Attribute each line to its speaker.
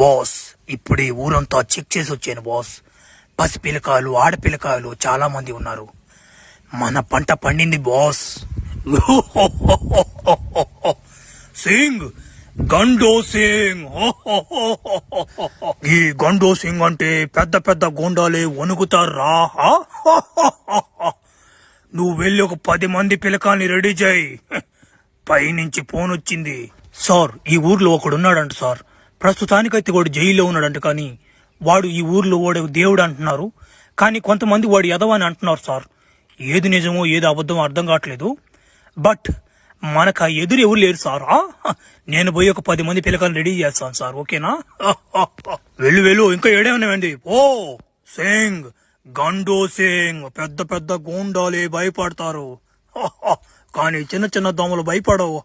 Speaker 1: Boss ఇప్పుడు ఈ ఊరంతా చెక్ చేసి వచ్చాను బాస్. పసిపిల్లకాయలు ఆడపిల్లకాయలు చాలా మంది ఉన్నారు. మన పంట పండింది బాస్. సింగ్ గండో సింగ్. ఈ గండో సింగ్ అంటే పెద్ద పెద్ద గోండాలే వణుకుతారా. నువ్వు వెళ్ళి ఒక 10 మంది పిల్లకాల్ని రెడీ చేయి. పైనుంచి ఫోన్ వచ్చింది. సార్ ఈ ఊర్లో ఒకడున్నాడంట సార్. ప్రస్తుతానికైతే వాడు జైల్లో ఉన్నాడంట. కానీ వాడు ఈ ఊర్లో వాడు దేవుడు అంటున్నారు. కానీ కొంతమంది వాడు ఎదవని అంటున్నారు సార్. ఏది నిజమో ఏది అబద్ధమో అర్థం కావట్లేదు. బట్ మనకు ఆ ఎదురు ఎవరు లేరు సార్. నేను పోయి ఒక 10 మంది పిల్లకాయలు రెడీ చేస్తాను సార్. ఓకేనా? వెళ్ళు ఇంకా ఏడేమన్నామండి. ఓ సింగ్ గండో సింగ్ పెద్ద పెద్ద గూండాలే భయపడతారు. కానీ చిన్న చిన్న దోమలు భయపడవు.